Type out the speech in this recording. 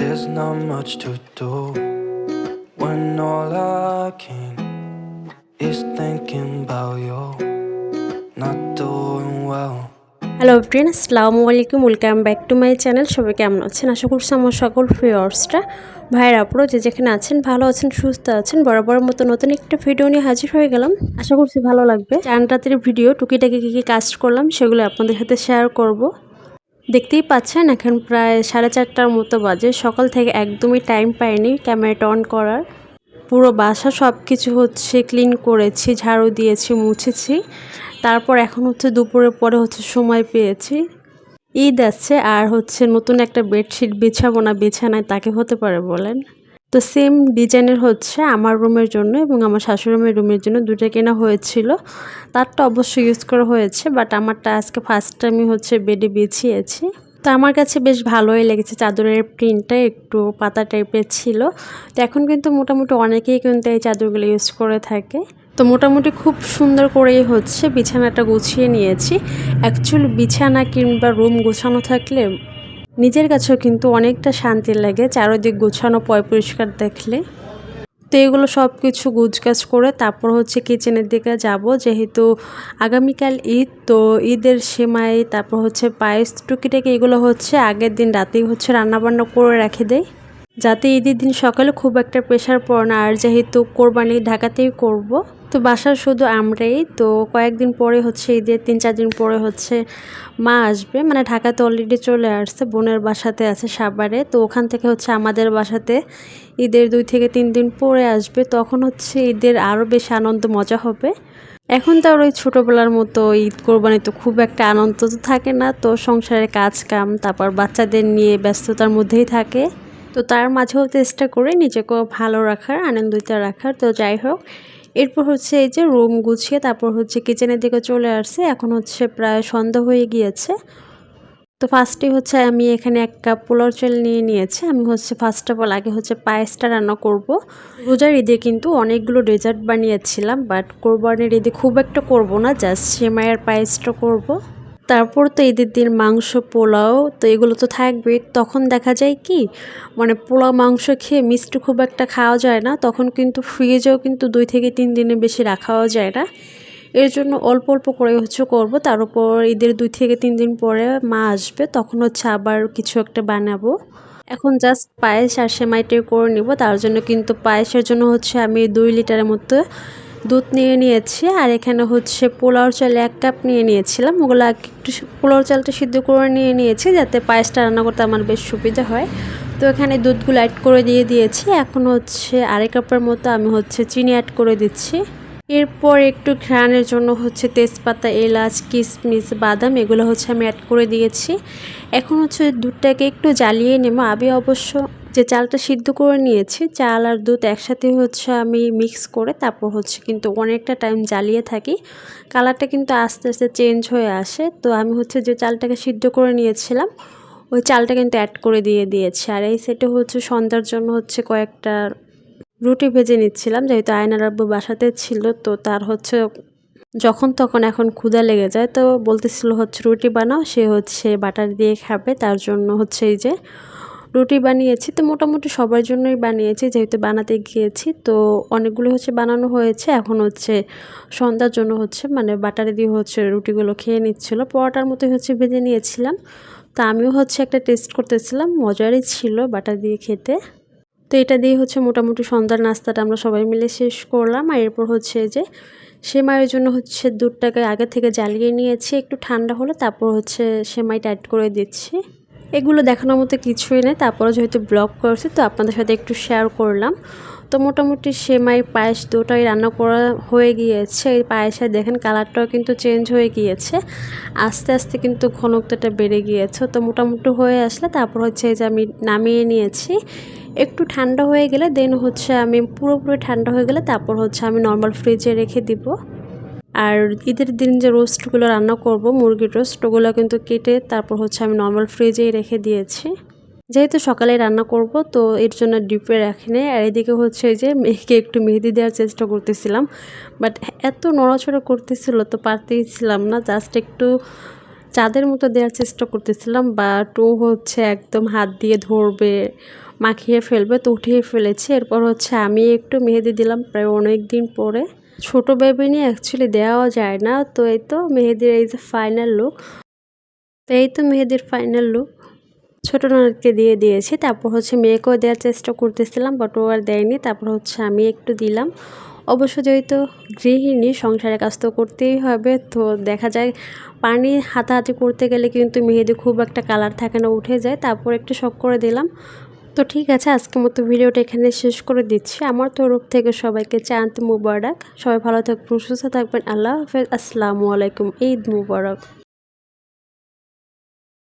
There's not much to do when all I can is thinking about you, not doing well. Hello friends, আসসালামু আলাইকুম। Welcome back to my channel. সবাই কেমন আছেন? আশা করছি আমার সকল ভিউয়ার্সরা ভাইয়ের আপুরো যে যেখানে আছেন ভালো আছেন, সুস্থ আছেন। বরাবরের মতো নতুন একটা ভিডিও নিয়ে হাজির হয়ে গেলাম। আশা করছি ভালো লাগবে। 4 রাতের ভিডিও টুকিটাকি কী কাজ করলাম সেগুলো আপনাদের সাথে শেয়ার করব। দেখতেই পাচ্ছেন এখন প্রায় 4:30টার মতো বাজে। সকাল থেকে একদমই টাইম পাইনি ক্যামেরাটা অন করার। পুরো বাসা সব কিছু হচ্ছে ক্লিন করেছি, ঝাড়ু দিয়েছি, মুছেছি। তারপর এখন হচ্ছে দুপুরের পরে হচ্ছে সময় পেয়েছি। ঈদ আছে আর হচ্ছে নতুন একটা বেডশিট বিছাবো না বিছানায় তাকে হতে পারে বলেন। তো সেম ডিজাইনের হচ্ছে আমার রুমের জন্য এবং আমার শাশুড়ির রুমের জন্য দুটো কেনা হয়েছিল। তারটা অবশ্যই ইউজ করা হয়েছে, বাট আমারটা আজকে ফার্স্ট টাইমই হচ্ছে বেডে বিছিয়েছি। তো আমার কাছে বেশ ভালোই লেগেছে। চাদরের প্রিন্টটা একটু পাতা টাইপের ছিল। তো এখন কিন্তু মোটামুটি অনেকেই কিন্তু এই চাদরগুলো ইউজ করে থাকে। তো মোটামুটি খুব সুন্দর করেই হচ্ছে বিছানাটা গুছিয়ে নিয়েছি। অ্যাকচুয়ালি বিছানা কিংবা রুম গোছানো থাকলে নিজের কাছেও কিন্তু অনেকটা শান্তি লাগে, চারদিক গোছানো পরিষ্কার দেখলে। তো এগুলো সব কিছু গুছগাছ করে তারপর হচ্ছে কিচেনের দিকে যাব, যেহেতু আগামীকাল ঈদ। তো ঈদের সেমাই তারপর হচ্ছে পায়েস টুকিটাকি এগুলো হচ্ছে আগের দিন রাতেই হচ্ছে রান্নাবান্না করে রেখে দেয়, যাতে ঈদের দিন সকালে খুব একটা প্রেশার পড়ে না। আর যেহেতু কোরবানি ঢাকাতেই করব, তো বাসার শুধু আমরাই। তো কয়েকদিন পরে হচ্ছে ঈদের 3-4 দিন পরে হচ্ছে মা আসবে, মানে ঢাকাতে অলরেডি চলে আসছে, বোনের বাসাতে আছে সাভারে। তো ওখান থেকে হচ্ছে আমাদের বাসাতে ঈদের 2 থেকে 3 দিন পরে আসবে। তখন হচ্ছে ঈদের আরও বেশি আনন্দ মজা হবে। এখন তো আর ওই ছোটোবেলার মতো ঈদ কোরবানি তো খুব একটা আনন্দ তো থাকে না। তো সংসারের কাজ কাম তারপর বাচ্চাদের নিয়ে ব্যস্ততার মধ্যেই থাকে। তো তার মাঝেও চেষ্টা করি নিজেকেও ভালো রাখার, আনন্দিত রাখার। তো যাই হোক, এরপর হচ্ছে এই যে রুম গুছিয়ে তারপর হচ্ছে কিচেনের দিকে চলে আসছে। এখন হচ্ছে প্রায় সন্ধ্যা হয়ে গিয়েছে। তো ফার্স্টে হচ্ছে আমি এখানে 1 কাপ পোলাও চাল নিয়ে নিয়েছি। আমি হচ্ছে ফার্স্ট অফ অল আগে হচ্ছে পায়েসটা রান্না করব। রোজার ঈদে কিন্তু অনেকগুলো ডেজার্ট বানিয়েছিলাম, বাট কোরবানির ঈদে খুব একটা করব না, জাস্ট সেমাইয়ের পায়েসটা করব। তারপর তো ঈদের দিন মাংস, পোলাও তো এগুলো তো থাকবেই। তখন দেখা যায় কি, মানে পোলাও মাংস খেয়ে মিষ্টি খুব একটা খাওয়া যায় না। তখন কিন্তু ফ্রিজেও কিন্তু 2 থেকে 3 দিনের বেশি রাখাও যায় না। এর জন্য অল্প অল্প করে হচ্ছে করব। তার উপর ঈদের 2 থেকে 3 দিন পরে মা আসবে, তখন হচ্ছে আবার কিছু একটা বানাবো। এখন জাস্ট পায়েস আর সেমাইটাই করে নিব। তার জন্য কিন্তু পায়েসের জন্য হচ্ছে আমি 2 লিটারের মতো দুধ নিয়ে নিয়েছি। আর এখানে হচ্ছে পোলাওর চাল 1 কাপ নিয়ে নিয়েছিলাম। ওগুলো একটু পোলাওর চালটা সিদ্ধ করে নিয়ে নিয়েছি, যাতে পায়েসটা রান্না করতে আমার বেশ সুবিধা হয়। তো এখানে দুধগুলো অ্যাড করে দিয়েছি। এখন হচ্ছে 1/2 কাপের মতো আমি হচ্ছে চিনি অ্যাড করে দিচ্ছি। এরপর একটু ঘ্রাণের জন্য হচ্ছে তেজপাতা, এলাচ, কিশমিশ, বাদাম এগুলো হচ্ছে আমি অ্যাড করে দিয়েছি। এখন হচ্ছে দুধটাকে একটু জ্বালিয়ে নেব। আমি অবশ্য যে চালটা সিদ্ধ করে নিয়েছি, চাল আর দুধ একসাথে হচ্ছে আমি মিক্স করে তারপর হচ্ছে কিন্তু অনেকটা টাইম জ্বালিয়ে থাকি। কালারটা কিন্তু আস্তে আস্তে চেঞ্জ হয়ে আসে। তো আমি হচ্ছে যে চালটাকে সিদ্ধ করে নিয়েছিলাম ওই চালটা কিন্তু অ্যাড করে দিয়েছি। আর এই সেটে হচ্ছে সন্ধ্যার জন্য হচ্ছে কয়েকটা রুটি ভেজে নিচ্ছিলাম, যেহেতু আয়নার আব্বু বাসাতে ছিল। তো তার হচ্ছে যখন তখন এখন ক্ষুধা লেগে যায়, তো বলতেছিল হচ্ছে রুটি বানাও, সে হচ্ছে বাটার দিয়ে খাবে। তার জন্য হচ্ছে এই যে রুটি বানিয়েছি। তো মোটামুটি সবার জন্যই বানিয়েছি, যেহেতু বানাতে গিয়েছি। তো অনেকগুলো হচ্ছে বানানো হয়েছে। এখন হচ্ছে সন্ধ্যার জন্য হচ্ছে মানে বাটারে দিয়ে হচ্ছে রুটিগুলো খেয়ে নিচ্ছিল। পরোটার মতোই হচ্ছে ভেজে নিয়েছিলাম। তো আমিও হচ্ছে একটা টেস্ট করতেছিলাম, মজারই ছিল বাটার দিয়ে খেতে। তো এটা দিয়ে হচ্ছে মোটামুটি সন্ধ্যার নাস্তাটা আমরা সবাই মিলে শেষ করলাম। আর এরপর হচ্ছে যে সেমাইয়ের জন্য হচ্ছে দুধটাকে আগে থেকে জ্বালিয়ে নিয়েছি, একটু ঠান্ডা হলে তারপর হচ্ছে সেমাইটা অ্যাড করে দিচ্ছি। এগুলো দেখানোর মতো কিছুই নেই, তারপরে যেহেতু ব্লগ করছি তো আপনাদের সাথে একটু শেয়ার করলাম। তো মোটামুটি সেমাই, পায়েস দুটোই রান্না করা হয়ে গিয়েছে। এই পায়েসে দেখেন কালারটাও কিন্তু চেঞ্জ হয়ে গিয়েছে, আস্তে আস্তে কিন্তু ঘনত্বটা বেড়ে গিয়েছে। তো মোটামুটি হয়ে আসলে তারপর হচ্ছে যে আমি নামিয়ে নিয়েছি। একটু ঠান্ডা হয়ে গেলে দেন হচ্ছে আমি পুরোপুরি ঠান্ডা হয়ে গেলে তারপর হচ্ছে আমি নর্মাল ফ্রিজে রেখে দিব। আর ঈদের দিন যে রোস্টগুলো রান্না করব, মুরগির রোস্ট, ওগুলো কিন্তু কেটে তারপর হচ্ছে আমি নর্মাল ফ্রিজেই রেখে দিয়েছি। যেহেতু সকালে রান্না করব তো এর জন্য ডিপে রাখিনি। আর এদিকে হচ্ছে যে মেয়েকে একটু মেহেদি দেওয়ার চেষ্টা করতেছিলাম, বাট এত নড়াচড়া করতেছিল তো পারতেইছিলাম না। জাস্ট একটু চাঁদের মতো দেওয়ার চেষ্টা করতেছিলাম, বাট ও হচ্ছে একদম হাত দিয়ে ধরবে, মাখিয়ে ফেলবে, তো উঠিয়ে ফেলেছে। এরপর হচ্ছে আমি একটু মেহেদি দিলাম প্রায় অনেক দিন পরে। ছোট বেবি নিয়ে অ্যাকচুয়ালি দেওয়া যায় না। তো এই তো মেহেদির এই যে ফাইনাল লুক, তো এই তো মেহেদির ফাইনাল লুক ছোটো ননদকে দিয়ে দিয়েছি। তারপর হচ্ছে মেয়েকেও দেওয়ার চেষ্টা করতেছিলাম, বাট ও আর দেয়নি। তারপর হচ্ছে আমি একটু দিলাম। অবশ্য যেহেতু গৃহিণী, সংসারের কাজ তো করতেই হবে, তো দেখা যায় পানি হাতাহাতি করতে গেলে কিন্তু মেহেদি খুব একটা কালার থাকে না, উঠে যায়। তারপর একটু শখ করে দিলাম। তো ঠিক আছে, আজকের মতো ভিডিওটা এখানে শেষ করে দিচ্ছি। আমার তরফ থেকে সবাইকে চাঁদ মুবারক। সবাই ভালো থাকবেন, সুস্থ থাকবেন। আল্লাহ হাফেজ, আসসালামু আলাইকুম, ঈদ মুবারক।